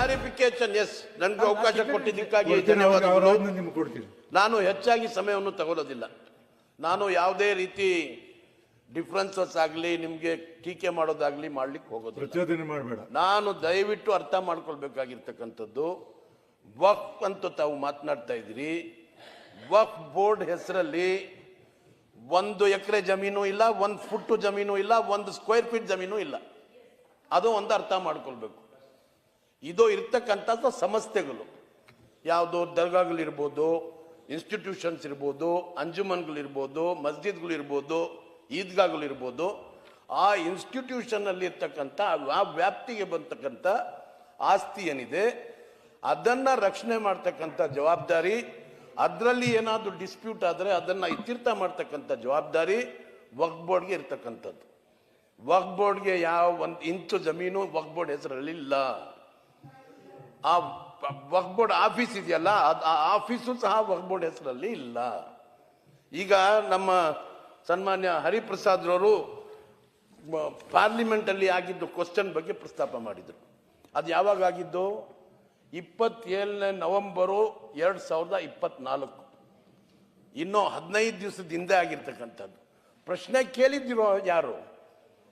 Clarification. S, ನನಗೆ ಅವಕಾಶ ಕೊಟ್ಟಿದ್ದಕ್ಕಾಗಿ ಧನ್ಯವಾದಗಳು. ನಾನು ಹೆಚ್ಚಾಗಿ ಸಮಯವನ್ನು ತಗೊಳ್ಳೋದಿಲ್ಲ. ನಾನು ಯಾವುದೇ ರೀತಿ ಡಿಫ್ರೆನ್ಸಸ್ ಆಗಲಿ ನಿಮಗೆ ಟೀಕೆ ಮಾಡೋದಾಗ್ಲಿ ಮಾಡ್ಲಿಕ್ಕೆ ಹೋಗೋದಿಲ್ಲ. ನಾನು ದಯವಿಟ್ಟು ಅರ್ಥ ಮಾಡ್ಕೊಳ್ಬೇಕಾಗಿರ್ತಕ್ಕಂಥದ್ದು, ವಕ್ಫ್ ಅಂತ ತಾವು ಮಾತನಾಡ್ತಾ ಇದ್ದೀರಿ. ವಕ್ಫ್ ಬೋರ್ಡ್ ಹೆಸರಲ್ಲಿ 1 ಎಕರೆ ಜಮೀನು ಇಲ್ಲ, 1 ಫುಟ್ ಜಮೀನು ಇಲ್ಲ, 1 ಸ್ಕ್ವೇರ್ ಫೀಟ್ ಜಮೀನು ಇಲ್ಲ. ಅದು ಒಂದು ಅರ್ಥ ಮಾಡ್ಕೊಳ್ಬೇಕು. ಇದು ಇರ್ತಕ್ಕಂಥದ್ದು ಸಂಸ್ಥೆಗಳು, ಯಾವುದು ದರ್ಗಾಗಳಿರ್ಬೋದು, ಇನ್ಸ್ಟಿಟ್ಯೂಷನ್ಸ್ ಇರ್ಬೋದು, ಅಂಜುಮನ್ಗಳಿರ್ಬೋದು, ಮಸ್ಜಿದ್ಗಳಿರ್ಬೋದು, ಈದ್ಗಾಗಳಿರ್ಬೋದು. ಆ ಇನ್ಸ್ಟಿಟ್ಯೂಷನ್ ಅಲ್ಲಿ ಇರ್ತಕ್ಕಂಥ ಆ ವ್ಯಾಪ್ತಿಗೆ ಬಂತಕ್ಕಂಥ ಆಸ್ತಿ ಏನಿದೆ ಅದನ್ನ ರಕ್ಷಣೆ ಮಾಡ್ತಕ್ಕಂಥ ಜವಾಬ್ದಾರಿ, ಅದರಲ್ಲಿ ಏನಾದರೂ ಡಿಸ್ಪ್ಯೂಟ್ ಆದರೆ ಅದನ್ನ ಇತ್ಯರ್ಥ ಮಾಡ್ತಕ್ಕಂಥ ಜವಾಬ್ದಾರಿ ವಕ್ಫ್ ಬೋರ್ಡ್ಗೆ ಇರ್ತಕ್ಕಂಥದ್ದು. ವಕ್ಫ್ ಬೋರ್ಡ್ಗೆ ಯಾವ 1 ಇಂಚು ಜಮೀನು ವಕ್ಫ್ ಬೋರ್ಡ್ ಹೆಸರಲ್ಲಿ ಇಲ್ಲ. ಆ ವಕ್ಫ್ ಬೋರ್ಡ್ ಆಫೀಸ್ ಇದೆಯಲ್ಲ, ಆ ಆಫೀಸು ಸಹ ವಕ್ಫ್ ಬೋರ್ಡ್ ಹೆಸರಲ್ಲಿ ಇಲ್ಲ. ಈಗ ನಮ್ಮ ಸನ್ಮಾನ್ಯ ಹರಿಪ್ರಸಾದ್ ರವರು ಪಾರ್ಲಿಮೆಂಟ್ ಅಲ್ಲಿ ಆಗಿದ್ದು ಕ್ವಶನ್ ಬಗ್ಗೆ ಪ್ರಸ್ತಾಪ ಮಾಡಿದ್ರು. ಅದು ಯಾವಾಗ ಆಗಿದ್ದು? 27 ನವೆಂಬರು 2024, ಇನ್ನೂ 15 ದಿವಸದ ಹಿಂದೆ ಆಗಿರ್ತಕ್ಕಂಥದ್ದು. ಪ್ರಶ್ನೆ ಕೇಳಿದಿರೋ ಯಾರು?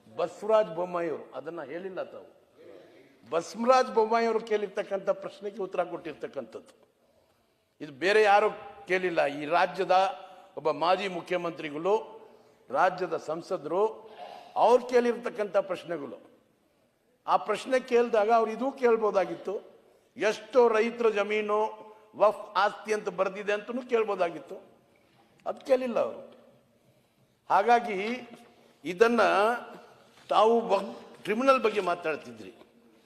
ಬಸವರಾಜ ಬೊಮ್ಮಾಯಿಯವರು. ಅದನ್ನ ಹೇಳಿಲ್ಲ ತಾವು. ಬಸವರಾಜ ಬೊಮ್ಮಾಯಿಯವರು ಕೇಳಿರ್ತಕ್ಕಂಥ ಪ್ರಶ್ನೆಗೆ ಉತ್ತರ ಕೊಟ್ಟಿರ್ತಕ್ಕಂಥದ್ದು. ಇದು ಬೇರೆ ಯಾರು ಕೇಳಿಲ್ಲ. ಈ ರಾಜ್ಯದ ಒಬ್ಬ ಮಾಜಿ ಮುಖ್ಯಮಂತ್ರಿಗಳು, ರಾಜ್ಯದ ಸಂಸದರು, ಅವ್ರು ಕೇಳಿರ್ತಕ್ಕಂಥ ಪ್ರಶ್ನೆಗಳು. ಆ ಪ್ರಶ್ನೆ ಕೇಳಿದಾಗ ಅವ್ರು ಇದೂ ಕೇಳ್ಬೋದಾಗಿತ್ತು. ಎಷ್ಟು ರೈತರ ಜಮೀನು ವಫ್ ಆಸ್ತಿ ಅಂತ ಬರೆದಿದೆ ಅಂತಲೂ ಕೇಳ್ಬೋದಾಗಿತ್ತು. ಅದು ಕೇಳಿಲ್ಲ ಅವರು. ಹಾಗಾಗಿ ಇದನ್ನ ತಾವು ಟ್ರಿಬ್ಯುನಲ್ ಬಗ್ಗೆ ಮಾತಾಡ್ತಿದ್ರಿ.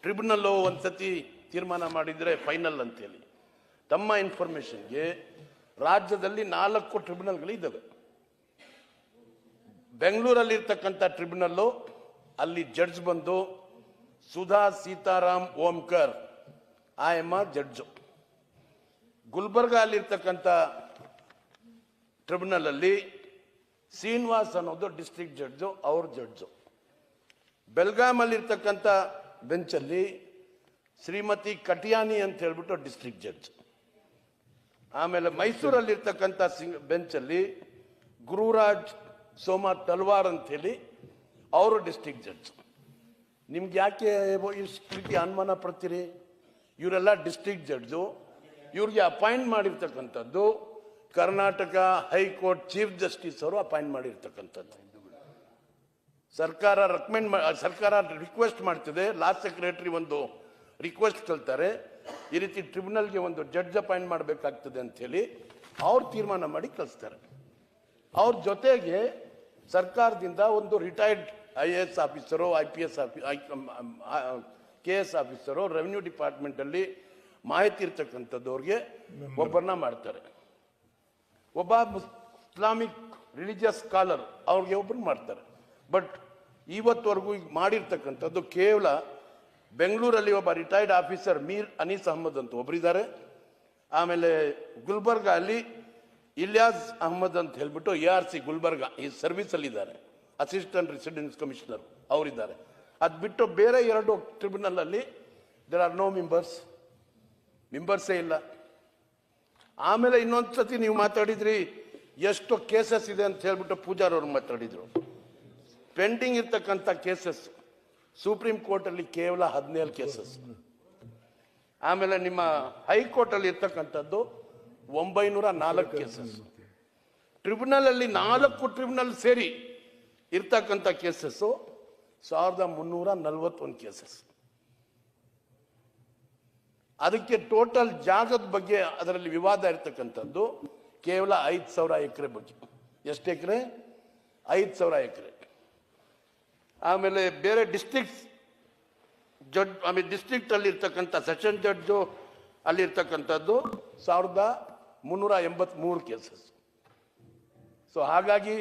ಟ್ರಿಬ್ಯುನಲ್ಲು ಒಂದ್ಸತಿ ತೀರ್ಮಾನ ಮಾಡಿದ್ರೆ ಫೈನಲ್ ಅಂತೇಳಿ. ತಮ್ಮ ಇನ್ಫಾರ್ಮೇಶನ್ಗೆ ರಾಜ್ಯದಲ್ಲಿ 4 ಟ್ರಿಬ್ಯುನಲ್ಗಳು ಇದ್ದಾವೆ. ಬೆಂಗಳೂರಲ್ಲಿ ಇರ್ತಕ್ಕಂಥ ಟ್ರಿಬ್ಯುನಲ್ಲು, ಅಲ್ಲಿ ಜಡ್ಜ್ ಬಂದು ಸುಧಾ ಸೀತಾರಾಮ್ ಓಂಕರ್, ಆಯಮ್ಮ ಜಡ್ಜು. ಗುಲ್ಬರ್ಗ ಅಲ್ಲಿರ್ತಕ್ಕಂಥ ಟ್ರಿಬ್ಯುನಲ್ ಅಲ್ಲಿ ಶ್ರೀನಿವಾಸ್ ಅನ್ನೋದು ಡಿಸ್ಟ್ರಿಕ್ಟ್ ಜಡ್ಜು, ಅವ್ರ ಜಡ್ಜು. ಬೆಲ್ಗಾಮ್ ಅಲ್ಲಿರ್ತಕ್ಕಂಥ ಬೆಂಚಲ್ಲಿ ಶ್ರೀಮತಿ ಕಟಿಯಾನಿ ಅಂತ ಹೇಳ್ಬಿಟ್ಟು ಡಿಸ್ಟ್ರಿಕ್ಟ್ ಜಡ್ಜ್. ಆಮೇಲೆ ಮೈಸೂರಲ್ಲಿರ್ತಕ್ಕಂಥ ಬೆಂಚಲ್ಲಿ ಗುರುರಾಜ್ ಸೋಮ ತಲ್ವಾರ್ ಅಂತ ಹೇಳಿ ಅವರು ಡಿಸ್ಟ್ರಿಕ್ಟ್ ಜಡ್ಜ್. ನಿಮ್ಗೆ ಯಾಕೆ ಇಷ್ಟು ರೀತಿ ಅನುಮಾನ ಪಡ್ತೀರಿ? ಇವರೆಲ್ಲ ಡಿಸ್ಟ್ರಿಕ್ಟ್ ಜಡ್ಜು. ಇವ್ರಿಗೆ ಅಪಾಯಿಂಟ್ ಮಾಡಿರ್ತಕ್ಕಂಥದ್ದು ಕರ್ನಾಟಕ ಹೈಕೋರ್ಟ್ ಚೀಫ್ ಜಸ್ಟಿಸ್ ಅವರು ಅಪಾಯಿಂಟ್ ಮಾಡಿರ್ತಕ್ಕಂಥದ್ದು. ಸರ್ಕಾರ ರಿಕ್ವೆಸ್ಟ್ ಮಾಡ್ತಿದೆ. ಲಾ ಸೆಕ್ರೆಟರಿ ಒಂದು ರಿಕ್ವೆಸ್ಟ್ ಕಳ್ತಾರೆ, ಈ ರೀತಿ ಟ್ರಿಬ್ಯುನಲ್ಗೆ ಒಂದು ಜಡ್ಜ್ ಅಪಾಯಿಂಟ್ ಮಾಡಬೇಕಾಗ್ತದೆ ಅಂತ ಹೇಳಿ ಅವ್ರು ತೀರ್ಮಾನ ಮಾಡಿ ಕಳಿಸ್ತಾರೆ. ಅವ್ರ ಜೊತೆಗೆ ಸರ್ಕಾರದಿಂದ ಒಂದು retired IAS officer, IPS KS officer, revenue department ಅಲ್ಲಿ ಮಾಹಿತಿ ಇರ್ತಕ್ಕಂಥದ್ದವ್ರಿಗೆ ಒಬ್ಬರನ್ನ ಮಾಡ್ತಾರೆ. ಒಬ್ಬ ಇಸ್ಲಾಮಿಕ್ ರಿಲಿಜಿಯಸ್ ಸ್ಕಾಲರ್ ಅವ್ರಿಗೆ ಒಬ್ಬರು ಮಾಡ್ತಾರೆ. ಬಟ್ ಇವತ್ತವರೆಗೂ ಈಗ ಮಾಡಿರ್ತಕ್ಕಂಥದ್ದು ಕೇವಲ ಬೆಂಗಳೂರಲ್ಲಿ ಒಬ್ಬ ರಿಟೈರ್ಡ್ ಆಫೀಸರ್ ಮೀರ್ ಅನೀಸ್ ಅಹಮದ್ ಅಂತ ಒಬ್ಬರಿದ್ದಾರೆ. ಆಮೇಲೆ ಗುಲ್ಬರ್ಗ ಅಲ್ಲಿ ಇಲಿಯಾಸ್ ಅಹಮದ್ ಅಂತ ಹೇಳ್ಬಿಟ್ಟು ARC ಗುಲ್ಬರ್ಗ ಈ ಸರ್ವಿಸ್ ಅಲ್ಲಿ ಇದ್ದಾರೆ, ಅಸಿಸ್ಟೆಂಟ್ ರೆಸಿಡೆನ್ಸ್ ಕಮಿಷನರ್ ಅವರಿದ್ದಾರೆ. ಅದು ಬಿಟ್ಟು ಬೇರೆ 2 ಟ್ರಿಬ್ಯುನಲ್ ಅಲ್ಲಿ ದೇರ್ ಆರ್ ನೋ ಮೆಂಬರ್ಸೇ ಇಲ್ಲ. ಆಮೇಲೆ ಇನ್ನೊಂದ್ಸತಿ ನೀವು ಮಾತಾಡಿದ್ರಿ ಎಷ್ಟು ಕೇಸಸ್ ಇದೆ ಅಂತ ಹೇಳ್ಬಿಟ್ಟು ಪೂಜಾರ್ ಅವರು ಮಾತಾಡಿದ್ರು. ಪೆಂಡಿಂಗ್ ಇರ್ತಕ್ಕಂಥ ಕೇಸಸ್ ಸುಪ್ರೀಂ ಕೋರ್ಟ್ ಅಲ್ಲಿ ಕೇವಲ 17 ಕೇಸಸ್. ಆಮೇಲೆ ನಿಮ್ಮ ಹೈಕೋರ್ಟ್ ಅಲ್ಲಿ ಇರ್ತಕ್ಕಂಥದ್ದು 904 ಕೇಸಸ್. ಟ್ರಿಬ್ಯುನಲ್ ಅಲ್ಲಿ 4 ಟ್ರಿಬ್ಯುನಲ್ ಸೇರಿ ಇರ್ತಕ್ಕಂಥ ಕೇಸಸ್ 1341 ಕೇಸಸ್. ಅದಕ್ಕೆ ಟೋಟಲ್ ಜಾಗದ ಬಗ್ಗೆ ಅದರಲ್ಲಿ ವಿವಾದ ಇರ್ತಕ್ಕಂಥದ್ದು ಕೇವಲ 5000 ಎಕರೆ ಬಗ್ಗೆ. ಎಷ್ಟು ಎಕರೆ? 5000 ಎಕರೆ. ಆಮೇಲೆ ಬೇರೆ ಡಿಸ್ಟ್ರಿಕ್ಟ್ ಜಡ್ಜ್, ಆಮೇಲೆ ಡಿಸ್ಟ್ರಿಕ್ಟ್ ಅಲ್ಲಿ ಇರ್ತಕ್ಕಂಥ ಸೆಷನ್ ಜಡ್ಜು ಅಲ್ಲಿ ಇರ್ತಕ್ಕಂಥದ್ದು 1383 ಕೇಸಸ್. ಸೊ ಹಾಗಾಗಿ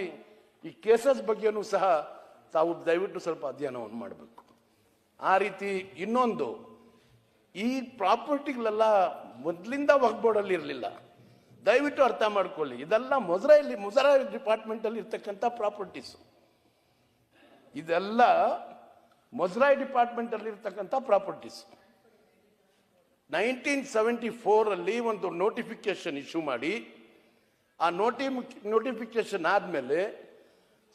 ಈ ಕೇಸಸ್ ಬಗ್ಗೆನೂ ಸಹ ತಾವು ದಯವಿಟ್ಟು ಸ್ವಲ್ಪ ಅಧ್ಯಯನವನ್ನು ಮಾಡಬೇಕು. ಆ ರೀತಿ ಇನ್ನೊಂದು, ಈ ಪ್ರಾಪರ್ಟಿಗಳೆಲ್ಲ ಮೊದಲಿಂದ ವಕ್ಫ್ ಬೋರ್ಡ್ ಅಲ್ಲಿ ಇರಲಿಲ್ಲ. ದಯವಿಟ್ಟು ಅರ್ಥ ಮಾಡ್ಕೊಳ್ಳಿ, ಇದೆಲ್ಲ ಮುಜರಾಯಿ ಡಿಪಾರ್ಟ್ಮೆಂಟ್ ಅಲ್ಲಿ ಇರ್ತಕ್ಕಂಥ ಪ್ರಾಪರ್ಟೀಸ್. ಇದೆಲ್ಲ ಮುಜರಾಯಿ ಡಿಪಾರ್ಟ್ಮೆಂಟ್ ಅಲ್ಲಿ ಇರ್ತಕ್ಕಂಥ ಪ್ರಾಪರ್ಟೀಸ್. 1974 ಒಂದು ನೋಟಿಫಿಕೇಶನ್ ಇಶ್ಯೂ ಮಾಡಿ, ಆ ನೋಟಿಫಿಕೇಶನ್ ಆದಮೇಲೆ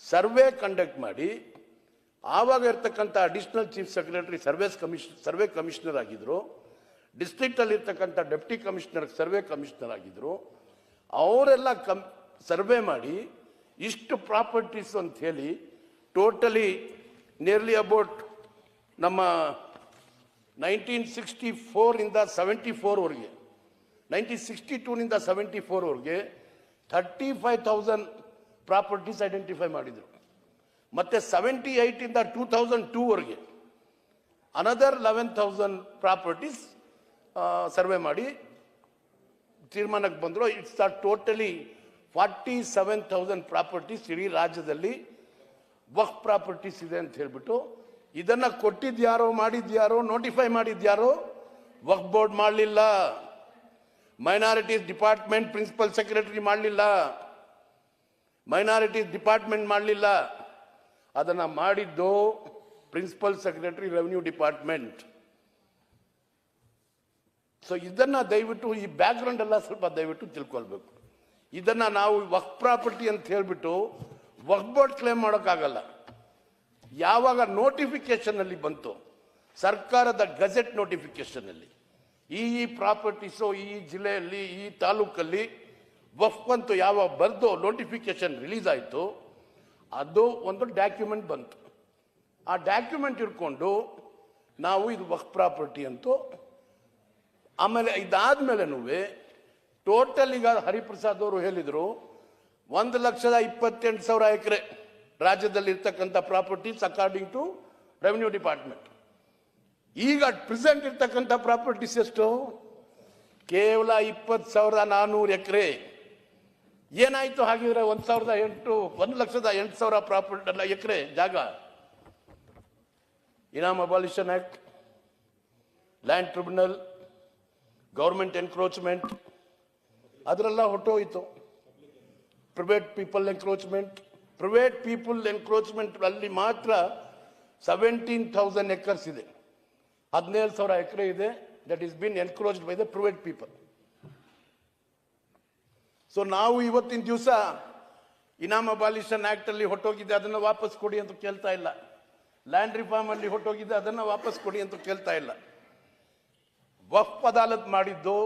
ಸರ್ವೆ ಕಂಡಕ್ಟ್ ಮಾಡಿ, ಆವಾಗ ಇರ್ತಕ್ಕಂಥ additional chief secretary survey commissioner ಆಗಿದ್ರು, ಡಿಸ್ಟ್ರಿಕ್ಟ್ ಅಲ್ಲಿ ಇರ್ತಕ್ಕಂಥ ಡೆಪ್ಟಿ ಕಮಿಷನರ್ ಸರ್ವೆ ಕಮಿಷನರ್ ಆಗಿದ್ರು. ಅವರೆಲ್ಲ ಸರ್ವೆ ಮಾಡಿ ಇಷ್ಟು ಪ್ರಾಪರ್ಟೀಸ್ ಅಂತ ಹೇಳಿ ಟೋಟಲಿ ನಿಯರ್ಲಿ ಅಬೌಟ್ ನಮ್ಮ 1964 74ವರೆಗೆ 1962 74ವರೆಗೆ 35,000 ಪ್ರಾಪರ್ಟೀಸ್ ಐಡೆಂಟಿಫೈ ಮಾಡಿದರು. ಮತ್ತೆ 78 2002ವರೆಗೆ ಅನದರ್ 11,000 ಪ್ರಾಪರ್ಟೀಸ್ ಸರ್ವೆ ಮಾಡಿ ತೀರ್ಮಾನಕ್ಕೆ ಬಂದರು. ಇಟ್ಸ್ ಟೋಟಲಿ 47,000 ಪ್ರಾಪರ್ಟೀಸ್ ಇಡೀ ರಾಜ್ಯದಲ್ಲಿ ವಕ್ಫ್ ಪ್ರಾಪರ್ಟೀಸ್ ಇದೆ ಅಂತ ಹೇಳ್ಬಿಟ್ಟು, ಇದನ್ನ ಕೊಟ್ಟಿದ್ಯಾರೋ ಮಾಡಿದ್ಯಾರೋ ನೋಟಿಫೈ ಮಾಡಿದ್ಯಾರೋ? ವಕ್ಫ್ ಬೋರ್ಡ್ ಮಾಡಲಿಲ್ಲ, ಮೈನಾರಿಟೀಸ್ ಡಿಪಾರ್ಟ್ಮೆಂಟ್ ಪ್ರಿನ್ಸಿಪಲ್ ಸೆಕ್ರೆಟರಿ ಮಾಡಲಿಲ್ಲ, ಮೈನಾರಿಟೀಸ್ ಡಿಪಾರ್ಟ್ಮೆಂಟ್ ಮಾಡಲಿಲ್ಲ, ಅದನ್ನ ಮಾಡಿದ್ದು principal secretary revenue department. So ಇದನ್ನ ದಯವಿಟ್ಟು ಈ ಬ್ಯಾಕ್ ಗ್ರೌಂಡ್ ಎಲ್ಲ ಸ್ವಲ್ಪ ದಯವಿಟ್ಟು ತಿಳ್ಕೊಳ್ಬೇಕು. ಇದನ್ನ ನಾವು ವಕ್ಫ್ ಪ್ರಾಪರ್ಟಿ ಅಂತ ಹೇಳ್ಬಿಟ್ಟು ವಕ್ಫ್ ಬೋರ್ಡ್ ಕ್ಲೇಮ್ ಮಾಡೋಕ್ಕಾಗಲ್ಲ. ಯಾವಾಗ ನೋಟಿಫಿಕೇಶನ್ ಅಲ್ಲಿ ಬಂತು, ಸರ್ಕಾರದ ಗಜೆಟ್ ನೋಟಿಫಿಕೇಶನ್ ಅಲ್ಲಿ ಈ ಪ್ರಾಪರ್ಟೀಸು ಈ ಜಿಲ್ಲೆಯಲ್ಲಿ ಈ ತಾಲೂಕಲ್ಲಿ ವಕ್ಫ್ ಅಂತ ಯಾವ ಬರ್ದು ನೋಟಿಫಿಕೇಶನ್ ರಿಲೀಸ್ ಆಯಿತು, ಅದು ಒಂದು ಡಾಕ್ಯುಮೆಂಟ್ ಬಂತು. ಆ ಡಾಕ್ಯುಮೆಂಟ್ ಇಟ್ಕೊಂಡು ನಾವು ಇದು ವಕ್ಫ್ ಪ್ರಾಪರ್ಟಿ ಅಂತೂ. ಆಮೇಲೆ ಇದಾದ್ಮೇಲೆನೂ ಟೋಟಲ್ ಈಗ ಹರಿಪ್ರಸಾದ್ ಅವರು ಹೇಳಿದ್ರು 1,28,000 ಎಕರೆ ರಾಜ್ಯದಲ್ಲಿ ಇರ್ತಕ್ಕಂಥ properties according to revenue department. ಈಗ ಪ್ರೆಸೆಂಟ್ ಇರ್ತಕ್ಕಂಥ ಪ್ರಾಪರ್ಟೀಸ್ ಎಷ್ಟು? ಕೇವಲ 20,400 ಎಕರೆ. ಏನಾಯ್ತು ಹಾಗಿದ್ರೆ? 1,08,000 ಪ್ರಾಪರ್ಟಿ ಅಲ್ಲ ಎಕರೆ ಜಾಗ. Inam abolition act, land tribunal, government encroachment ಅದರೆಲ್ಲ ಹೊಟ್ಟೋಯ್ತು. ಪ್ರೈವೇಟ್ ಪೀಪಲ್ ಎನ್ಕ್ರೋಚ್ಮೆಂಟ್ ಅಲ್ಲಿ ಮಾತ್ರ 17,000 ಎಕರ್ಸ್ ಇದೆ, 17,000 ಎಕರೆ ಇದೆ. That is been encroached by the private people. So ನಾವು ಇವತ್ತಿನ ದಿವಸ ಇನಾಮ್ ಅಬಾಲಿಷನ್ ಆಕ್ಟ್ ಅಲ್ಲಿ ಹೊಟ್ಟೋಗಿದೆ, ಅದನ್ನ ವಾಪಸ್ ಕೊಡಿ ಅಂತ ಕೇಳ್ತಾ ಇಲ್ಲ. ಲ್ಯಾಂಡ್ ರಿಫಾರ್ಮ್ ಅಲ್ಲಿ ಹೊಟ್ಟೋಗಿದೆ, ಅದನ್ನ ವಾಪಸ್ ಕೊಡಿ ಅಂತ ಕೇಳ್ತಾ ಇಲ್ಲ. ವಕ್ಫ್ ಅದಾಲತ್ ಮಾಡಿದ್ದು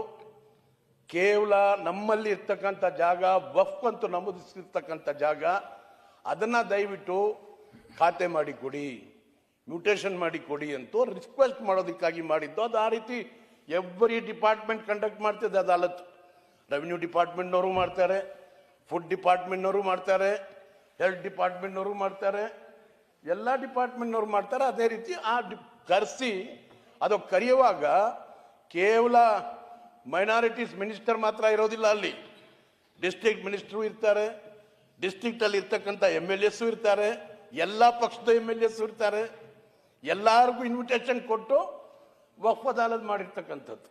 ಕೇವಲ ನಮ್ಮಲ್ಲಿ ಇರ್ತಕ್ಕಂಥ ಜಾಗ, ವಕ್ಫ್ ಅಂತ ನಮೂದಿಸಿರ್ತಕ್ಕಂಥ ಜಾಗ, ಅದನ್ನ ದಯವಿಟ್ಟು ಖಾತೆ ಮಾಡಿ ಕೊಡಿ, ಮ್ಯೂಟೇಷನ್ ಮಾಡಿ ಕೊಡಿ ಅಂತ ರಿಕ್ವೆಸ್ಟ್ ಮಾಡೋದಕ್ಕಾಗಿ ಮಾಡಿದ್ದು. ಅದು ಆ ರೀತಿ ಎವ್ರಿ ಡಿಪಾರ್ಟ್ಮೆಂಟ್ ಕಂಡಕ್ಟ್ ಮಾಡ್ತಿದೆ ಅದಾಲತ್. ರೆವಿನ್ಯೂ ಡಿಪಾರ್ಟ್ಮೆಂಟ್ನವರು ಮಾಡ್ತಾರೆ, ಫುಡ್ ಡಿಪಾರ್ಟ್ಮೆಂಟ್ನವರು ಮಾಡ್ತಾರೆ, ಹೆಲ್ತ್ ಡಿಪಾರ್ಟ್ಮೆಂಟ್ನವರು ಮಾಡ್ತಾರೆ, ಎಲ್ಲ ಡಿಪಾರ್ಟ್ಮೆಂಟ್ನವರು ಮಾಡ್ತಾರೆ. ಅದೇ ರೀತಿ ಕರೆಸಿ ಅದು ಕರೆಯುವಾಗ ಕೇವಲ ಮೈನಾರಿಟೀಸ್ ಮಿನಿಸ್ಟರ್ ಮಾತ್ರ ಇರೋದಿಲ್ಲ, ಅಲ್ಲಿ ಡಿಸ್ಟ್ರಿಕ್ಟ್ ಮಿನಿಸ್ಟರು ಇರ್ತಾರೆ, ಡಿಸ್ಟ್ರಿಕ್ಟ್ ಅಲ್ಲಿ ಇರ್ತಕ್ಕಂಥ MLAs ಇರ್ತಾರೆ, ಎಲ್ಲ ಪಕ್ಷದ MLAs ಇರ್ತಾರೆ. ಎಲ್ಲರಿಗೂ ಇನ್ವಿಟೇಷನ್ ಕೊಟ್ಟು ವಕ್ಫ್ ಅದಾಲತ್ ಮಾಡಿರ್ತಕ್ಕಂಥದ್ದು.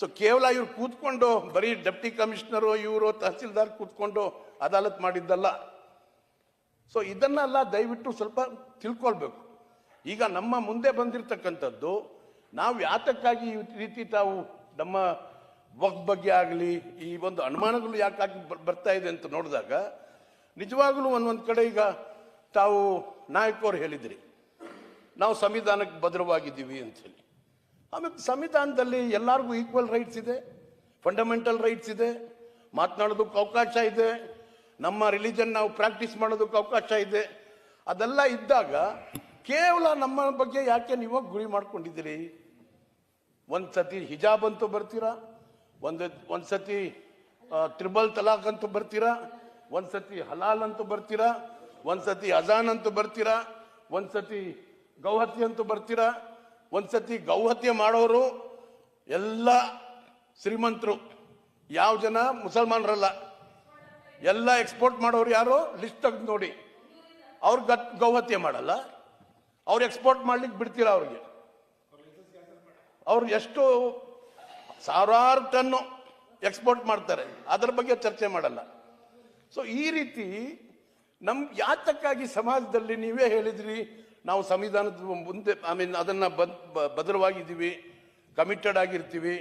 ಸೊ ಕೇವಲ ಇವ್ರು ಕೂತ್ಕೊಂಡು ಬರೀ ಡೆಪ್ಟಿ ಕಮಿಷನರು ಇವರು ತಹಸೀಲ್ದಾರ್ ಕೂತ್ಕೊಂಡು ಅದಾಲತ್ ಮಾಡಿದ್ದಲ್ಲ. ಸೊ ಇದನ್ನೆಲ್ಲ ದಯವಿಟ್ಟು ಸ್ವಲ್ಪ ತಿಳ್ಕೊಳ್ಬೇಕು. ಈಗ ನಮ್ಮ ಮುಂದೆ ಬಂದಿರತಕ್ಕಂಥದ್ದು, ನಾವು ಯಾತಕ್ಕಾಗಿ ಈ ರೀತಿ ತಾವು ನಮ್ಮ ವಕ್ಫ್ ಬಗ್ಗೆ ಆಗಲಿ ಈ ಒಂದು ಅನುಮಾನಗಳು ಯಾಕಾಗಿ ಬರ್ತಾ ಇದೆ ಅಂತ ನೋಡಿದಾಗ, ನಿಜವಾಗ್ಲೂ ಒಂದೊಂದು ಕಡೆ ಈಗ ತಾವು ನಾಯಕರು ಹೇಳಿದ್ರಿ ನಾವು ಸಂವಿಧಾನಕ್ಕೆ ಭದ್ರವಾಗಿದ್ದೀವಿ ಅಂತ ಹೇಳಿ. ಆಮೇಲೆ ಸಂವಿಧಾನದಲ್ಲಿ ಎಲ್ಲರಿಗೂ ಈಕ್ವಲ್ ರೈಟ್ಸ್ ಇದೆ, ಫಂಡಮೆಂಟಲ್ ರೈಟ್ಸ್ ಇದೆ, ಮಾತನಾಡೋದಕ್ಕೆ ಅವಕಾಶ ಇದೆ, ನಮ್ಮ ರಿಲಿಜನ್ ನಾವು ಪ್ರಾಕ್ಟೀಸ್ ಮಾಡೋದಕ್ಕೆ ಅವಕಾಶ ಇದೆ. ಅದೆಲ್ಲ ಇದ್ದಾಗ ಕೇವಲ ನಮ್ಮ ಬಗ್ಗೆ ಯಾಕೆ ನೀವು ಗುರಿ ಮಾಡ್ಕೊಂಡಿದ್ದೀರಿ? ಒಂದ್ಸತಿ ಹಿಜಾಬ್ ಅಂತೂ ಬರ್ತೀರಾ, ಒಂದ್ಸತಿ ತ್ರಿಬಲ್ ತಲಾಕ್ ಅಂತೂ ಬರ್ತೀರಾ, ಒಂದ್ಸತಿ ಹಲಾಲ್ ಅಂತೂ ಬರ್ತೀರಾ, ಒಂದ್ಸತಿ ಅಜಾನ್ ಅಂತೂ ಬರ್ತೀರಾ, ಒಂದ್ಸತಿ ಗೌಹತ್ಯೆ ಅಂತೂ ಬರ್ತೀರಾ. ಒಂದ್ಸತಿ ಗೌಹತ್ಯೆ ಮಾಡೋರು ಎಲ್ಲ ಶ್ರೀಮಂತರು, ಯಾವ ಜನ ಮುಸಲ್ಮಾನರಲ್ಲ, ಎಲ್ಲ ಎಕ್ಸ್ಪೋರ್ಟ್ ಮಾಡೋರು ಯಾರು ಲಿಸ್ಟ್ ತೆಗೆದು ನೋಡಿ. ಅವ್ರು ಗೌಹತ್ಯೆ ಮಾಡಲ್ಲ, ಅವ್ರು ಎಕ್ಸ್ಪೋರ್ಟ್ ಮಾಡ್ಲಿಕ್ಕೆ ಬಿಡ್ತೀರಾ? ಅವ್ರಿಗೆ ಅವ್ರು ಎಷ್ಟು ಸಾವಿರಾರು ಟನ್ನು ಎಕ್ಸ್ಪೋರ್ಟ್ ಮಾಡ್ತಾರೆ, ಅದರ ಬಗ್ಗೆ ಚರ್ಚೆ ಮಾಡಲ್ಲ. ಸೊ ಈ ರೀತಿ ಯಾತಕ್ಕಾಗಿ ಸಮಾಜದಲ್ಲಿ ನೀವೇ ಹೇಳಿದ್ರಿ ನಾವು ಸಂವಿಧಾನದ ಮುಂದೆ ಅದನ್ನ ಭದ್ರವಾಗಿದ್ದೀವಿ, ಕಮಿಟೆಡ್ ಆಗಿರ್ತೀವಿ.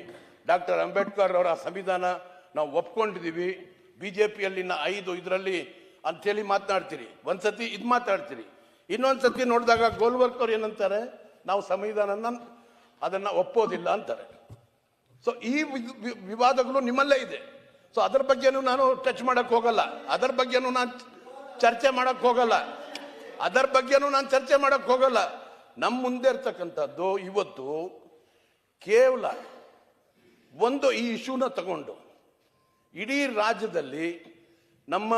ಡಾಕ್ಟರ್ ಅಂಬೇಡ್ಕರ್ ಅವರ ಸಂವಿಧಾನ ನಾವು ಒಪ್ಕೊಂಡಿದ್ದೀವಿ. ಬಿಜೆಪಿಯಲ್ಲಿನ 5 ಇದರಲ್ಲಿ ಅಂತೇಳಿ ಮಾತನಾಡ್ತೀರಿ. ಒಂದ್ಸತಿ ಇದು ಮಾತಾಡ್ತೀರಿ, ಇನ್ನೊಂದ್ಸತಿ ನೋಡಿದಾಗ ಗೋಲ್ವರ್ಕರ್ ಏನಂತಾರೆ, ನಾವು ಸಂವಿಧಾನನ ಅದನ್ನ ಒಪ್ಪೋದಿಲ್ಲ ಅಂತಾರೆ. ಸೊ ಈ ವಿವಾದಗಳು ನಿಮ್ಮಲ್ಲೇ ಇದೆ. ಸೊ ಅದರ ಬಗ್ಗೆನೂ ನಾನು ಟಚ್ ಮಾಡಕ್ ಹೋಗಲ್ಲ, ಅದರ ಬಗ್ಗೆನೂ ನಾನು ಚರ್ಚೆ ಮಾಡಕ್ ಹೋಗಲ್ಲ, ನಮ್ಮ ಮುಂದೆ ಇರ್ತಕ್ಕಂಥದ್ದು ಇವತ್ತು ಕೇವಲ ಒಂದು ಈ ಇಶ್ಯೂನ ತಗೊಂಡು ಇಡೀ ರಾಜ್ಯದಲ್ಲಿ ನಮ್ಮ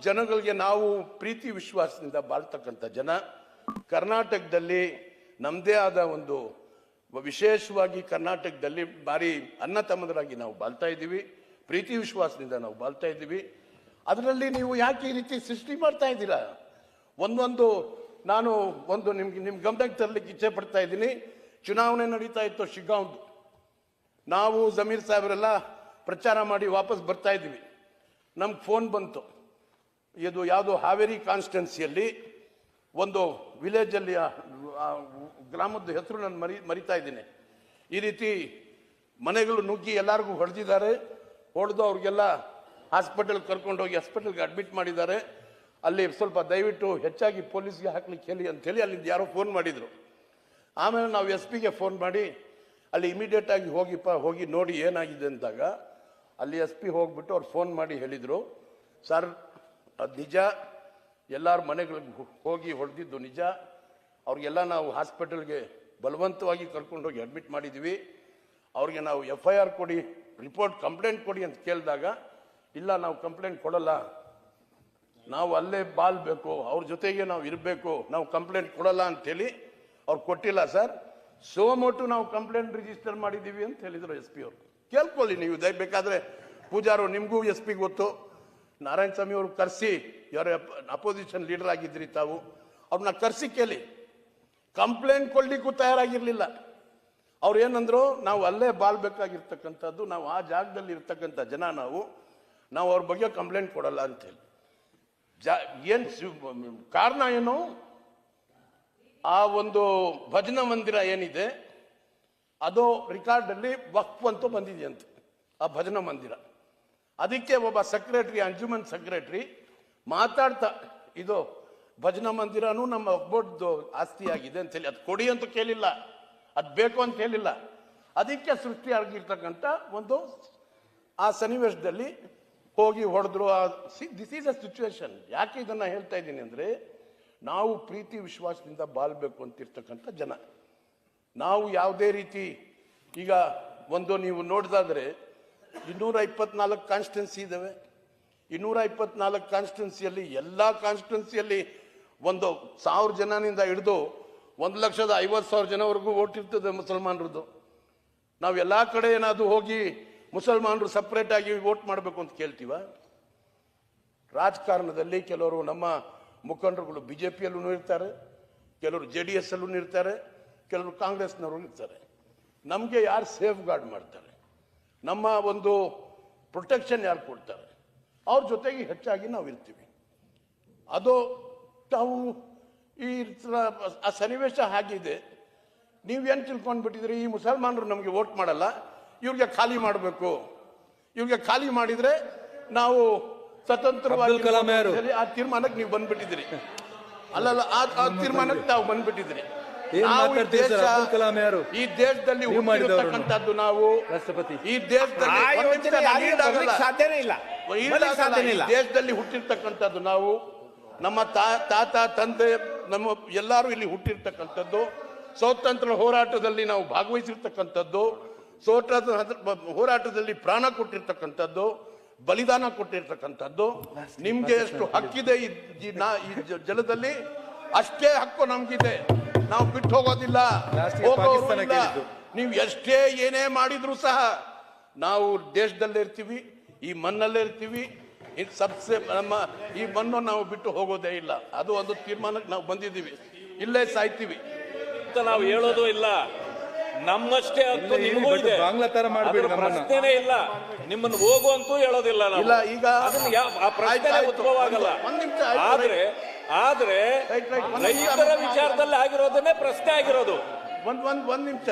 ಜನಗಳಿಗೆ, ನಾವು ಪ್ರೀತಿ ವಿಶ್ವಾಸದಿಂದ ಬಾಳ್ತಕ್ಕಂಥ ಜನ, ಕರ್ನಾಟಕದಲ್ಲಿ ನಮ್ಮದೇ ಆದ ಒಂದು ವಿಶೇಷವಾಗಿ ಕರ್ನಾಟಕದಲ್ಲಿ ಭಾರಿ ಅಣ್ಣ ತಮ್ಮದರಾಗಿ ನಾವು ಬಾಳ್ತಾ ಇದ್ದೀವಿ, ಪ್ರೀತಿ ವಿಶ್ವಾಸದಿಂದ ನಾವು ಬಾಳ್ತಾ ಇದ್ದೀವಿ. ಅದರಲ್ಲಿ ನೀವು ಯಾಕೆ ಈ ರೀತಿ ಸೃಷ್ಟಿ ಮಾಡ್ತಾ ಇದ್ದೀರಾ? ನಾನು ನಿಮ್ಮ ಗಮನಕ್ಕೆ ತರಲಿಕ್ಕೆ ಇಚ್ಛೆ ಪಡ್ತಾ ಇದ್ದೀನಿ. ಚುನಾವಣೆ ನಡೀತಾ ಇತ್ತು ಶಿಗ್ಗಾಂವ್ದು, ನಾವು ಜಮೀರ್ ಸಾಹೇಬರೆಲ್ಲ ಪ್ರಚಾರ ಮಾಡಿ ವಾಪಸ್ ಬರ್ತಾ ಇದ್ವಿ. ನಮ್ಗೆ ಫೋನ್ ಬಂತು, ಇದು ಯಾವುದೋ ಹಾವೇರಿ ಕಾನ್ಸ್ಟಿಟ್ಯೂನ್ಸಿಯಲ್ಲಿ ಒಂದು ವಿಲೇಜಲ್ಲಿ, ಗ್ರಾಮದ ಹೆಸರು ನಾನು ಮರಿತಾ ಇದ್ದೀನಿ, ಈ ರೀತಿ ಮನೆಗಳು ನುಗ್ಗಿ ಎಲ್ಲರಿಗೂ ಹೊಡೆದಿದ್ದಾರೆ. ಹೊಡೆದು ಅವ್ರಿಗೆಲ್ಲ ಹಾಸ್ಪಿಟಲ್ ಕರ್ಕೊಂಡೋಗಿ ಹಾಸ್ಪಿಟಲ್ಗೆ ಅಡ್ಮಿಟ್ ಮಾಡಿದ್ದಾರೆ. ಅಲ್ಲಿ ಸ್ವಲ್ಪ ದಯವಿಟ್ಟು ಹೆಚ್ಚಾಗಿ ಪೊಲೀಸ್ಗೆ ಹಾಕ್ಲಿಕ್ಕೆ ಹೇಳಿ ಅಂಥೇಳಿ ಅಲ್ಲಿಂದ ಯಾರೋ ಫೋನ್ ಮಾಡಿದರು. ಆಮೇಲೆ ನಾವು SP ಗೆ ಫೋನ್ ಮಾಡಿ ಅಲ್ಲಿ ಇಮಿಡಿಯೇಟ್ ಆಗಿ ಹೋಗಿ ನೋಡಿ ಏನಾಗಿದೆ ಅಂದಾಗ ಅಲ್ಲಿ SP ಹೋಗ್ಬಿಟ್ಟು ಅವ್ರು ಫೋನ್ ಮಾಡಿ ಹೇಳಿದರು, ಸರ್ ಅದು ನಿಜ, ಎಲ್ಲರ ಮನೆಗಳಿಗೆ ಹೋಗಿ ಹೊಡೆದಿದ್ದು ನಿಜ, ಅವ್ರಿಗೆಲ್ಲ ನಾವು ಹಾಸ್ಪಿಟಲ್ಗೆ ಬಲವಂತವಾಗಿ ಕರ್ಕೊಂಡೋಗಿ ಅಡ್ಮಿಟ್ ಮಾಡಿದ್ದೀವಿ, ಅವ್ರಿಗೆ ನಾವು FIR ಕೊಡಿ, ರಿಪೋರ್ಟ್ ಕಂಪ್ಲೇಂಟ್ ಕೊಡಿ ಅಂತ ಕೇಳಿದಾಗ, ಇಲ್ಲ ನಾವು ಕಂಪ್ಲೇಂಟ್ ಕೊಡಲ್ಲ, ನಾವು ಅಲ್ಲೇ ಬಾಳ್ಬೇಕು, ಅವ್ರ ಜೊತೆಗೆ ನಾವು ಇರಬೇಕು, ನಾವು ಕಂಪ್ಲೇಂಟ್ ಕೊಡಲ್ಲ ಅಂತೇಳಿ ಅವ್ರು ಕೊಟ್ಟಿಲ್ಲ ಸರ್. ಸೋಮೋಟು ನಾವು ಕಂಪ್ಲೇಂಟ್ ರಿಜಿಸ್ಟರ್ ಮಾಡಿದ್ದೀವಿ ಅಂತ ಹೇಳಿದರು SP ಅವರು. ಕೇಳ್ಕೊಳ್ಳಿ ನೀವು, ಬೇಕಾದ್ರೆ ಪೂಜಾರು, ನಿಮಗೂ SP ಗೊತ್ತು, ನಾರಾಯಣ ಸ್ವಾಮಿ ಅವರು ಕರೆಸಿ, ಯಾರು ಅಪೋಸಿಷನ್ ಲೀಡರ್ ಆಗಿದ್ರಿ ತಾವು, ಅವ್ರನ್ನ ಕರೆಸಿ ಕೇಳಿ. ಕಂಪ್ಲೇಂಟ್ ಕೊಡ್ಲಿಕ್ಕೂ ತಯಾರಾಗಿರ್ಲಿಲ್ಲ. ಅವ್ರು ಏನಂದ್ರು, ನಾವು ಅಲ್ಲೇ ಬಾಳ್ಬೇಕಾಗಿರ್ತಕ್ಕಂಥದ್ದು, ನಾವು ಆ ಜಾಗದಲ್ಲಿ ಇರ್ತಕ್ಕಂಥ ಜನ, ನಾವು ಅವ್ರ ಬಗ್ಗೆ ಕಂಪ್ಲೇಂಟ್ ಕೊಡಲ್ಲ ಅಂತೇಳಿ. ಕಾರಣ ಏನು? ಆ ಒಂದು ಭಜನಾ ಮಂದಿರ ಏನಿದೆ ಅದು ರೆಕಾರ್ಡಲ್ಲಿ ವಕ್ಫ್ ಅಂತ ಬಂದಿದೆಯಂತೆ, ಆ ಭಜನಾ ಮಂದಿರ. ಅದಕ್ಕೆ ಒಬ್ಬ ಸೆಕ್ರೆಟರಿ, ಅಂಜುಮನ್ ಸೆಕ್ರೆಟರಿ ಮಾತಾಡ್ತಾ, ಇದು ಭಜನಾ ಮಂದಿರನೂ ನಮ್ಮ ಒಬ್ಬೊಡ್ದು ಆಸ್ತಿಯಾಗಿದೆ ಅಂತೇಳಿ, ಅದು ಕೊಡಿ ಅಂತ ಕೇಳಿಲ್ಲ, ಅದು ಬೇಕು ಅಂತ ಹೇಳಿಲ್ಲ. ಅದಕ್ಕೆ ಸೃಷ್ಟಿಯಾಗಿರ್ತಕ್ಕಂಥ ಒಂದು ಆ ಸನ್ನಿವೇಶದಲ್ಲಿ ಹೋಗಿ ಹೊಡೆದ್ರು. This is a situation. ಯಾಕೆ ಇದನ್ನ ಹೇಳ್ತಾ ಇದ್ದೀನಿ ಅಂದ್ರೆ, ನಾವು ಪ್ರೀತಿ ವಿಶ್ವಾಸದಿಂದ ಬಾಳ್ಬೇಕು ಅಂತಿರ್ತಕ್ಕಂಥ ಜನ. ನಾವು ಯಾವುದೇ ರೀತಿ, ಈಗ ನೀವು ನೋಡಿದಾದ್ರೆ 224 ಕಾನ್ಸ್ಟಿಟ್ಯೂನ್ಸಿ ಇದಾವೆ. 224 ಕಾನ್ಸ್ಟಿಟ್ಯೂನ್ಸಿಯಲ್ಲಿ ಎಲ್ಲ ಕಾನ್ಸ್ಟಿಟ್ಯೂನ್ಸಿಯಲ್ಲಿ 1,000 ಜನನಿಂದ ಹಿಡಿದು 1,50,000 ಜನವರೆಗೂ ಓಟ್ ಇರ್ತದೆ ಮುಸಲ್ಮಾನರದ್ದು. ನಾವು ಎಲ್ಲ ಕಡೆ ಏನಾದ್ರು ಹೋಗಿ ಮುಸಲ್ಮಾನರು ಸಪ್ರೇಟ್ ಆಗಿ ವೋಟ್ ಮಾಡಬೇಕು ಅಂತ ಕೇಳ್ತೀವ? ರಾಜಕಾರಣದಲ್ಲಿ ಕೆಲವರು ನಮ್ಮ ಮುಖಂಡರುಗಳು BJPಯಲ್ಲೂ ಇರ್ತಾರೆ, ಕೆಲವರು JDS ಅಲ್ಲೂ ಇರ್ತಾರೆ, ಕೆಲವರು ಕಾಂಗ್ರೆಸ್ನವರು ಇರ್ತಾರೆ. ನಮಗೆ ಯಾರು ಸೇಫ್ ಗಾರ್ಡ್ ಮಾಡ್ತಾರೆ, ನಮ್ಮ ಒಂದು ಪ್ರೊಟೆಕ್ಷನ್ ಯಾರು ಕೊಡ್ತಾರೆ, ಅವ್ರ ಜೊತೆಗೆ ಹೆಚ್ಚಾಗಿ ನಾವು ಇರ್ತೀವಿ. ಅದು ತಾವು ಈ ಆ ಸನ್ನಿವೇಶ ಆಗಿದೆ. ನೀವೇನು ತಿಳ್ಕೊಂಡ್ಬಿಟ್ಟಿದ್ರಿ, ಈ ಮುಸಲ್ಮಾನರು ನಮಗೆ ವೋಟ್ ಮಾಡಲ್ಲ, ಇವ್ರಿಗೆ ಖಾಲಿ ಮಾಡಬೇಕು, ಇವ್ರಿಗೆ ಖಾಲಿ ಮಾಡಿದ್ರೆ ನಾವು ಸ್ವತಂತ್ರವಾಗಿ ಆ ತೀರ್ಮಾನಕ್ಕೆ ನೀವು ಬಂದ್ಬಿಟ್ಟಿದ್ರಿ. ಅಲ್ಲಲ್ಲ, ಆ ತೀರ್ಮಾನಕ್ಕೆ ತಾವು ಬಂದ್ಬಿಟ್ಟಿದ್ರಿ. ಈ ದೇಶದಲ್ಲಿ ಹುಟ್ಟಿರ್ತಕ್ಕಂಥದ್ದು ನಾವು, ಈ ದೇಶದಲ್ಲಿ ಹುಟ್ಟಿರ್ತಕ್ಕಂಥದ್ದು ನಾವು, ನಮ್ಮ ತಾತ ತಂದೆ ನಮ್ಮ ಎಲ್ಲರೂ ಇಲ್ಲಿ ಹುಟ್ಟಿರ್ತಕ್ಕಂಥದ್ದು, ಸ್ವಾತಂತ್ರ್ಯ ಹೋರಾಟದಲ್ಲಿ ನಾವು ಭಾಗವಹಿಸಿರ್ತಕ್ಕಂಥದ್ದು, ಹೋರಾಟದಲ್ಲಿ ಪ್ರಾಣ ಕೊಟ್ಟಿರ್ತಕ್ಕಂಥದ್ದು, ಬಲಿದಾನ ಕೊಟ್ಟಿರ್ತಕ್ಕಂಥದ್ದು. ನಿಮ್ಗೆ ಎಷ್ಟು ಹಕ್ಕಿದೆ ಈ ಜಲದಲ್ಲಿ, ಅಷ್ಟೇ ಹಕ್ಕು ನಮ್ಗಿದೆ. ನಾವು ಬಿಟ್ಟು ಹೋಗೋದಿಲ್ಲ, ನೀವು ಎಷ್ಟೇ ಏನೇ ಮಾಡಿದ್ರು ಸಹ ನಾವು ದೇಶದಲ್ಲೇ ಇರ್ತೀವಿ, ಈ ಮಣ್ಣಲ್ಲೇ ಇರ್ತೀವಿ. ನಮ್ಮ ಈ ಮಣ್ಣು ನಾವು ಬಿಟ್ಟು ಹೋಗೋದೇ ಇಲ್ಲ. ಅದು ಒಂದು ತೀರ್ಮಾನಕ್ಕೆ ನಾವು ಬಂದಿದ್ದೀವಿ, ಇಲ್ಲೇ ಸಾಯ್ತೀವಿ ಅಂತ ನಾವು ಹೇಳೋದು ಇಲ್ಲ. ನಮ್ಮಷ್ಟೇ ಹಕ್ಕು ನಿಮಗೂ ಇದೆ, ಪ್ರಶ್ನೆನೇ ಇಲ್ಲ. ನಿಮ್ಮನ್ನು ಹೋಗುವಂತೂ ಹೇಳೋದಿಲ್ಲ ಇಲ್ಲ. ಈಗ ಆ ಪ್ರಶ್ನೆ ಉದ್ಭವ ಆಗಲ್ಲ. ಆದ್ರೆ ರೈತರ ವಿಚಾರದಲ್ಲಿ ಆಗಿರೋದನ್ನೇ ಪ್ರಶ್ನೆ ಆಗಿರೋದು. ಒಂದ್ ನಿಮಿಷ,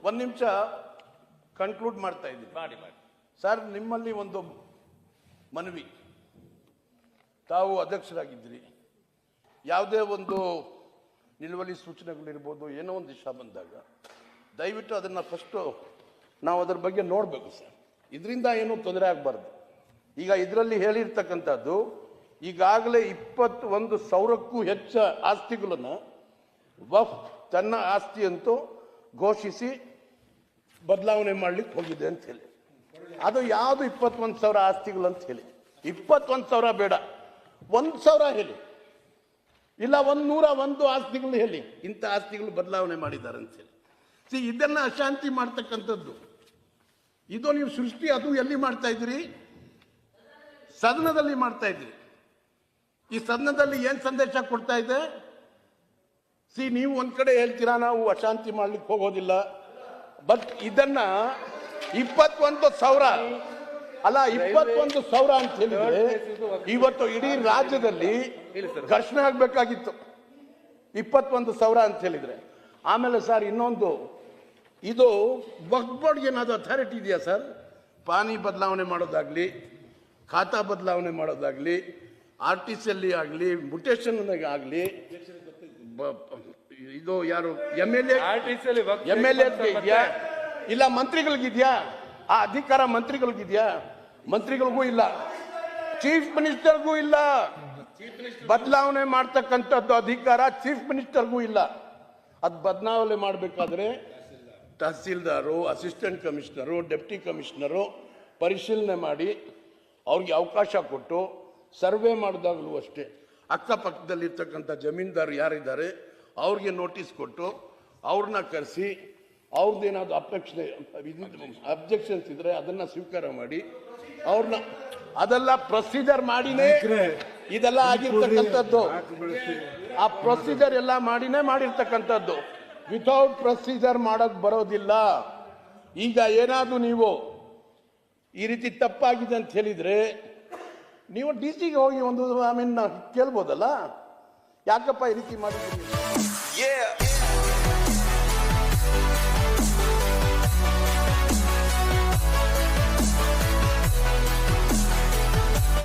ಒಂದು ನಿಮಿಷ ಕನ್ಕ್ಲೂಡ್ ಮಾಡ್ತಾ ಇದ್ದೀನಿ. ಮಾಡಿ ಮಾಡಿ ಸರ್, ನಿಮ್ಮಲ್ಲಿ ಒಂದು ಮನವಿ. ತಾವು ಅಧ್ಯಕ್ಷರಾಗಿದ್ದೀರಿ, ಯಾವುದೇ ಒಂದು ನಿಲುವಳಿ ಸೂಚನೆಗಳಿರ್ಬೋದು, ಏನೋ ಒಂದು ವಿಷಯ ಬಂದಾಗ ದಯವಿಟ್ಟು ಅದನ್ನು ಫಸ್ಟು ನಾವು ಅದರ ಬಗ್ಗೆ ನೋಡಬೇಕು ಸರ್. ಇದರಿಂದ ಏನೂ ತೊಂದರೆ ಆಗಬಾರ್ದು. ಈಗ ಇದರಲ್ಲಿ ಹೇಳಿರ್ತಕ್ಕಂಥದ್ದು ಈಗಾಗಲೇ 21,000ಕ್ಕೂ ಹೆಚ್ಚು ಆಸ್ತಿಗಳನ್ನು ವಫ್ ತನ್ನ ಆಸ್ತಿ ಅಂತೂ ಘೋಷಿಸಿ ಬದಲಾವಣೆ ಮಾಡ್ಲಿಕ್ಕೆ ಹೋಗಿದೆ ಅಂತ ಹೇಳಿ. ಅದು ಯಾವುದು 21,000 ಆಸ್ತಿಗಳು ಅಂತ ಹೇಳಿ, 21,000 ಬೇಡ, 1,000 ಹೇಳಿ, ಇಲ್ಲ 101 ಆಸ್ತಿಗಳು ಹೇಳಿ, ಇಂಥ ಆಸ್ತಿಗಳು ಬದಲಾವಣೆ ಮಾಡಿದ್ದಾರೆ ಅಂತ ಹೇಳಿ. ಇದನ್ನ ಅಶಾಂತಿ ಮಾಡ್ತಕ್ಕಂಥದ್ದು ಇದು ನೀವು ಸೃಷ್ಟಿ, ಅದು ಎಲ್ಲಿ ಮಾಡ್ತಾ ಇದ್ದೀರಿ? ಸದನದಲ್ಲಿ ಮಾಡ್ತಾ ಇದ್ದೀರಿ. ಈ ಸದನದಲ್ಲಿ ಏನ್ ಸಂದೇಶ ಕೊಡ್ತಾ ಇದೆ? ನೀವು ಒಂದ್ ಕಡೆ ಹೇಳ್ತೀರಾ ನಾವು ಅಶಾಂತಿ ಮಾಡ್ಲಿಕ್ಕೆ ಹೋಗೋದಿಲ್ಲ, ಬಟ್ ಇದನ್ನ 21,000 ಅಲ್ಲ 21,000 ಅಂತ ಹೇಳಿದ್ರೆ ಇವತ್ತು ಇಡೀ ರಾಜ್ಯದಲ್ಲಿ ಘರ್ಷಣೆ ಆಗ್ಬೇಕಾಗಿತ್ತು 21,000 ಅಂತ ಹೇಳಿದ್ರೆ. ಆಮೇಲೆ ಸರ್ ಇನ್ನೊಂದು, ಇದು ವಕ್ಫ್ ಬೋರ್ಡ್ಗೆ ಏನಾದ್ರು ಅಥಾರಿಟಿ ಇದೆಯಾ ಸರ್? ಪಾನಿ ಬದಲಾವಣೆ ಮಾಡೋದಾಗ್ಲಿ, ಖಾತಾ ಬದಲಾವಣೆ ಮಾಡೋದಾಗ್ಲಿ, RTC ಆಗಲಿ, ಮುಟೇಶನ್ ಆಗಲಿ, ಇದು ಯಾರು MLA ಇದೆಯಾ? ಇಲ್ಲ ಮಂತ್ರಿಗಳಿಗಿದ್ಯಾ? ಆ ಅಧಿಕಾರ ಮಂತ್ರಿಗಳಿಗಿದ್ಯಾ? ಮಂತ್ರಿಗಳಿಗೂ ಇಲ್ಲ, ಚೀಫ್ ಮಿನಿಸ್ಟರ್ಗೂ ಇಲ್ಲ. ಬದಲಾವಣೆ ಮಾಡ್ತಕ್ಕಂಥದ್ದು ಅಧಿಕಾರ ಚೀಫ್ ಮಿನಿಸ್ಟರ್ಗೂ ಇಲ್ಲ. ಅದು ಬದಲಾವಣೆ ಮಾಡಬೇಕಾದ್ರೆ tahsildar, assistant commissioner, deputy commissioner ಪರಿಶೀಲನೆ ಮಾಡಿ ಅವ್ರಿಗೆ ಅವಕಾಶ ಕೊಟ್ಟು ಸರ್ವೆ ಮಾಡಿದಾಗಲೂ ಅಷ್ಟೇ ಅಕ್ಕಪಕ್ಕದಲ್ಲಿರ್ತಕ್ಕಂಥ ಜಮೀನ್ದಾರು ಯಾರಿದ್ದಾರೆ ಅವ್ರಿಗೆ ನೋಟಿಸ್ ಕೊಟ್ಟು ಅವ್ರನ್ನ ಕರೆಸಿ ಅವ್ರದ್ದೇನಾದ್ರು ಅಬ್ಜೆಕ್ಷನ್ಸ್ ಇದ್ರೆ ಅದನ್ನ ಸ್ವೀಕಾರ ಮಾಡಿ ಅವ್ರನ್ನ ಅದೆಲ್ಲ ಪ್ರೊಸೀಜರ್ ಮಾಡಿನೇ ಇದೆಲ್ಲ ಆಗಿರ್ತಕ್ಕಂಥದ್ದು. ಆ ಪ್ರೊಸೀಜರ್ ಎಲ್ಲ ಮಾಡಿನೇ ಮಾಡಿರ್ತಕ್ಕಂಥದ್ದು. ವಿತೌಟ್ ಪ್ರೊಸೀಜರ್ ಮಾಡಕ್ ಬರೋದಿಲ್ಲ. ಈಗ ಏನಾದ್ರು ನೀವು ಈ ರೀತಿ ತಪ್ಪಾಗಿದೆ ಅಂತ ಹೇಳಿದ್ರೆ ನೀವು DC ಗೆ ಹೋಗಿ ಒಂದು ಕೇಳ್ಬೋದಲ್ಲ, ಯಾಕಪ್ಪ ಈ ರೀತಿ ಮಾಡಿದ್ದೀರಿ?